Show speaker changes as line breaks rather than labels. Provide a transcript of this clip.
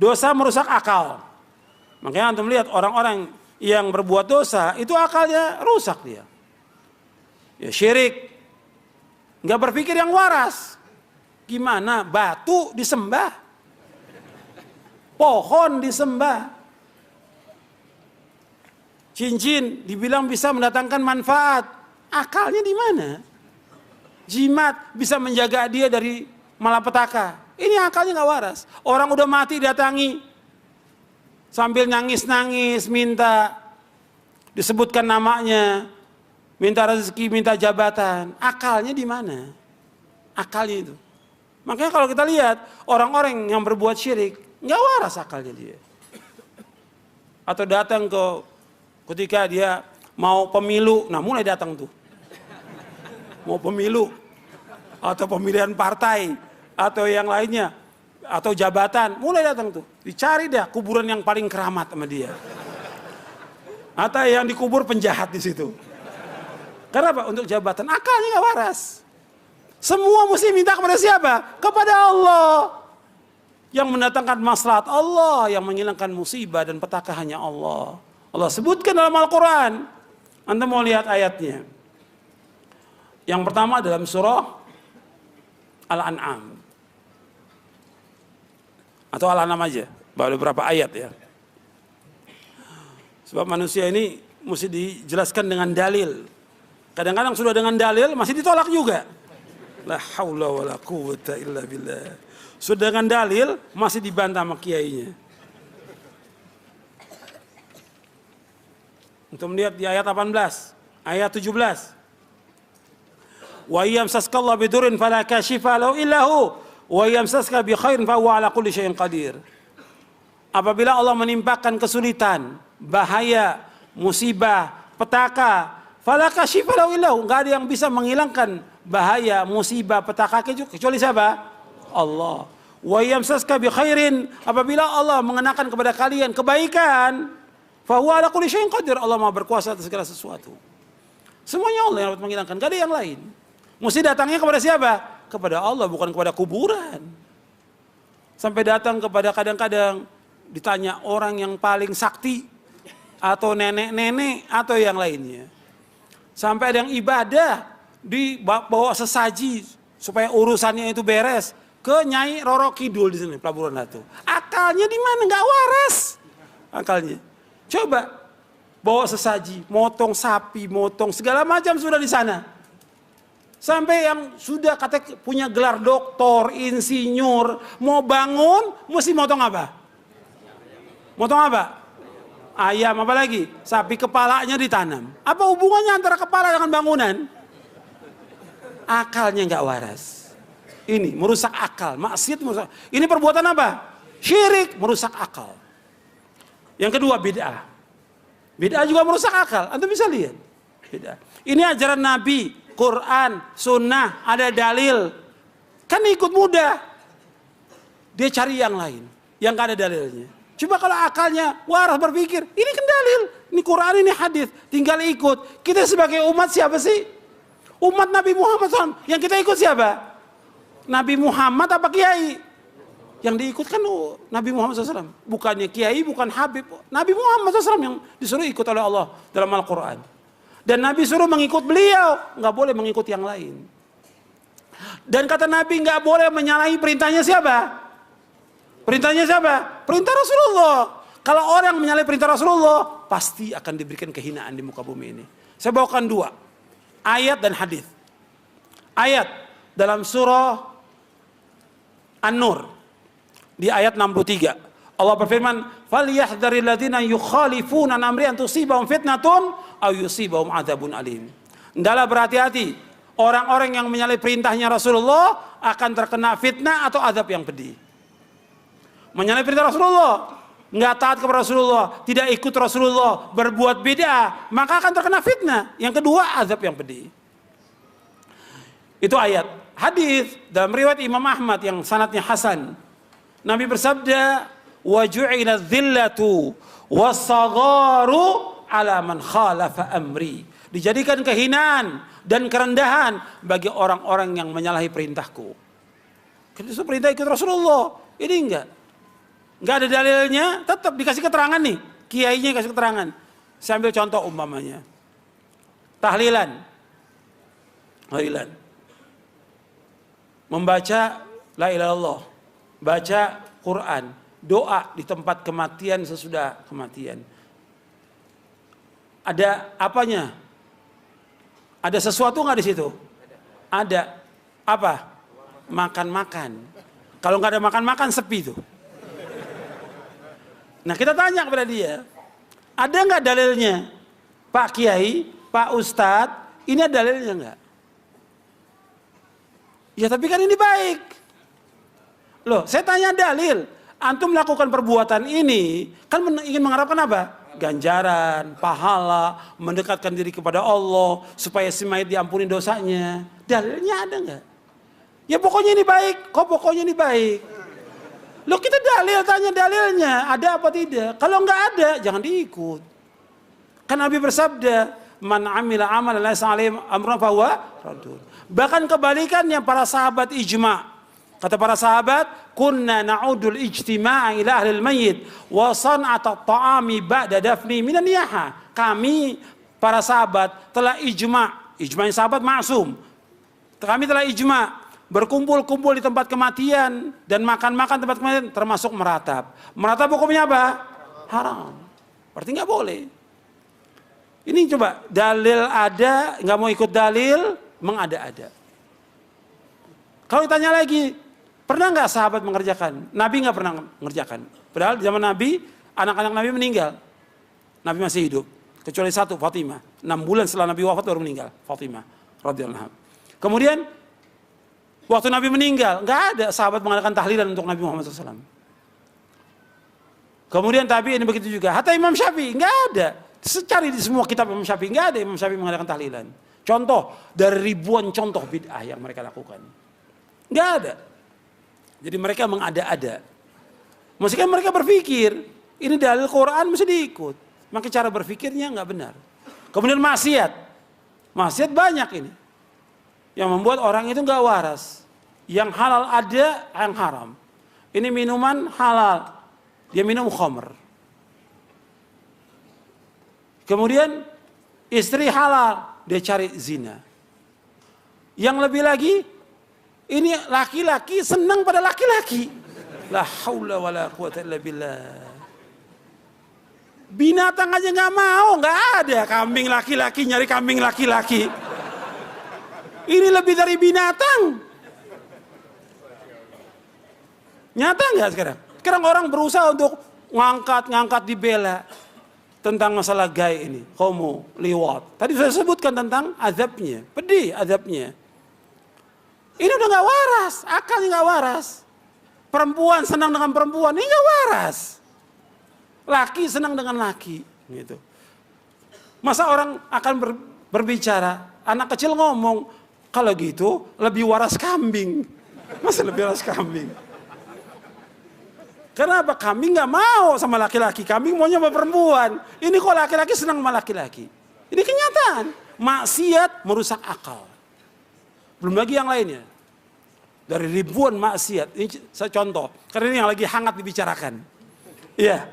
Dosa merusak akal. Makanya antum lihat orang-orang yang berbuat dosa itu akalnya rusak dia. Ya syirik. Nggak berpikir yang waras. Gimana batu disembah? Pohon disembah. Cincin dibilang bisa mendatangkan manfaat. Akalnya di mana? Jimat bisa menjaga dia dari malapetaka. Ini akalnya nggak waras. Orang udah mati datangi sambil nangis-nangis minta disebutkan namanya, minta rezeki, minta jabatan. Akalnya di mana? Akalnya itu. Makanya kalau kita lihat orang-orang yang berbuat syirik nggak waras akalnya dia. Atau datang ketika dia mau pemilu, nah mulai datang tuh. Mau pemilu atau pemilihan partai atau yang lainnya atau jabatan, mulai datang tuh. Dicari dah kuburan yang paling keramat sama dia. Atau yang dikubur penjahat di situ. Kenapa? Untuk jabatan. Akalnya nggak waras. Semua mesti minta kepada siapa? Kepada Allah. Yang mendatangkan maslahat Allah, yang menghilangkan musibah dan petaka hanya Allah. Allah sebutkan dalam Al-Quran. Anda mau lihat ayatnya. Yang pertama dalam surah Al-An'am. Atau Al-An'am aja, baru beberapa ayat ya. Sebab manusia ini mesti dijelaskan dengan dalil. Kadang-kadang sudah dengan dalil masih ditolak juga. La haula wala quwwata illa billah. Sudah dengan dalil masih dibantah sama kiainya. Untuk melihat di ayat 18, ayat 17. Wa yamsaskallahu bidurin fala kashifa lahu illa hu. Wa yamsaska bi khairin fa huwa ala kulli syai'in qadir. Apabila Allah menimpakan kesulitan, bahaya, musibah, petaka, fala kashifa lahu illa hu, enggak ada yang bisa menghilangkan bahaya, musibah, petaka kecuali siapa? Allah. Wa yamsaska bi khairin, apabila Allah mengenakan kepada kalian kebaikan, fa huwa ala kulli syai'in qadir, Allah Maha berkuasa atas segala sesuatu. Semuanya Allah yang dapat menghilangkan, enggak ada yang lain. Mesti datangnya kepada siapa? Kepada Allah, bukan kepada kuburan. Sampai datang kepada kadang-kadang ditanya orang yang paling sakti atau nenek-nenek atau yang lainnya. Sampai ada yang ibadah dibawa sesaji supaya urusannya itu beres ke Nyai Roro Kidul di sini Pelabuhan Ratu. Akalnya di mana? Nggak waras akalnya. Coba bawa sesaji, motong sapi, motong segala macam sudah di sana. Sampai yang sudah katanya punya gelar doktor, insinyur, mau bangun, mesti motong apa? Motong apa? Ayam, apa lagi? Sapi kepalanya ditanam. Apa hubungannya antara kepala dengan bangunan? Akalnya nggak waras. Ini merusak akal, maksiat merusak. Ini perbuatan apa? Syirik, merusak akal. Yang kedua bid'ah. Bid'ah juga merusak akal. Anda bisa lihat. Bid'ah. Ini ajaran Nabi. Quran, sunnah, ada dalil. Kan ikut mudah. Dia cari yang lain, yang gak ada dalilnya. Coba kalau akalnya waras berpikir, ini kan dalil. Ini Quran, ini hadis, tinggal ikut. Kita sebagai umat siapa sih? Umat Nabi Muhammad SAW. Yang kita ikut siapa? Nabi Muhammad apa kiai? Yang diikut kan Nabi Muhammad SAW. Bukannya kiai, bukan habib. Nabi Muhammad SAW yang disuruh ikut oleh Allah dalam Al-Quran. Dan Nabi suruh mengikut beliau, nggak boleh mengikut yang lain. Dan kata Nabi nggak boleh menyalahi perintahnya siapa? Perintahnya siapa? Perintah Rasulullah. Kalau orang menyalahi perintah Rasulullah, pasti akan diberikan kehinaan di muka bumi ini. Saya bawakan dua ayat dan hadis. Ayat dalam surah An-Nur di ayat 63. Allah berfirman, "Falyahdharil ladzina yukhalifuna an amri an tusibahum fitnatun aw yusibahum adzabun alim." Hendaklah berhati-hati orang-orang yang menyalahi perintahnya Rasulullah akan terkena fitnah atau azab yang pedih. Menyalahi perintah Rasulullah, enggak taat kepada Rasulullah, tidak ikut Rasulullah, berbuat bid'ah, maka akan terkena fitnah. Yang kedua, azab yang pedih. Itu ayat. Hadis dalam riwayat Imam Ahmad yang sanadnya hasan. Nabi bersabda, "Wa ju'ila dzillatu was-sagharu 'ala man khalafa amri." Dijadikan kehinaan dan kerendahan bagi orang-orang yang menyalahi perintahku. Itu perintah ikut Rasulullah. Ini enggak. nggak ada dalilnya, tetap dikasih keterangan nih. Kiainya kasih keterangan. Saya ambil contoh umpamanya. Tahlilan. Membaca la ilaha illallah. Baca Quran. Doa di tempat kematian sesudah kematian. Ada apanya? Ada sesuatu nggak di situ? Ada. Apa? Makan-makan. Kalau nggak ada makan-makan sepi tuh. Nah kita tanya kepada dia, ada nggak dalilnya? Pak Kiai, Pak Ustadz, ini ada dalilnya nggak? Ya tapi kan ini baik. Loh, saya tanya dalil. Antum melakukan perbuatan ini, kan ingin mengharapkan apa? Ganjaran, pahala, mendekatkan diri kepada Allah, supaya si mayit diampuni dosanya. Dalilnya ada nggak? Ya pokoknya ini baik. Kok pokoknya ini baik? Loh kita dalil, tanya dalilnya, ada apa tidak? Kalau nggak ada, jangan diikut. Kan Nabi bersabda, man amila amalan laysa alaihi amrun fahuwa raddun. Bahkan kebalikannya, para sahabat ijma'. Kata para sahabat, kunna na'udul ijtima'a ila ahlil mayyit wa san'ata ta'ami ba'da dafni minan niyaha. Kami para sahabat telah ijma'. Ijma'nya sahabat maksum. Kami telah ijma'. Berkumpul-kumpul di tempat kematian dan makan-makan tempat kematian termasuk meratap. Meratap hukumnya apa? Haram. Berarti nggak boleh. Ini coba dalil ada, nggak mau ikut dalil, mengada-ada. Kalau ditanya lagi, pernah nggak sahabat mengerjakan? Nabi nggak pernah mengerjakan. Padahal di zaman Nabi, anak-anak Nabi meninggal. Nabi masih hidup. Kecuali satu, Fatimah. 6 bulan setelah Nabi wafat baru meninggal. Fatimah radhiyallahu anha. Kemudian waktu Nabi meninggal, nggak ada sahabat mengadakan tahlilan untuk Nabi Muhammad SAW. Kemudian tabi'in begitu juga. Hatta Imam Syafi'i nggak ada. Secari di semua kitab Imam Syafi'i nggak ada Imam Syafi'i mengadakan tahlilan. Contoh dari ribuan contoh bid'ah yang mereka lakukan, nggak ada. Jadi mereka mengada-ada. Mestinya mereka berpikir ini dalil Quran mesti diikut. Maka cara berpikirnya nggak benar. Kemudian maksiat, maksiat banyak ini yang membuat orang itu nggak waras. Yang halal ada, yang haram. Ini minuman halal, dia minum khamr. Kemudian istri halal, dia cari zina. Yang lebih lagi, ini laki-laki senang pada laki-laki. La haula wala quwata illa billah. Binatang aja nggak mau, nggak ada kambing laki-laki nyari kambing laki-laki. Ini lebih dari binatang. Nyata nggak sekarang? Sekarang orang berusaha untuk ngangkat dibela tentang masalah gay ini, homo, liwat. Tadi saya sebutkan tentang azabnya, pedih azabnya. Ini udah nggak waras, akalnya nggak waras. Perempuan senang dengan perempuan, ini nggak waras. Laki senang dengan laki, gitu. Masa orang akan berbicara, anak kecil ngomong, kalau gitu lebih waras kambing. Masa lebih waras kambing? Karena apa? Kambing nggak mau sama laki-laki, kambing maunya sama perempuan. Ini kok laki-laki senang sama laki-laki? Ini kenyataan. Maksiat merusak akal. Belum lagi yang lainnya. Dari ribuan maksiat. Ini saya contoh. Karena ini yang lagi hangat dibicarakan. Iya.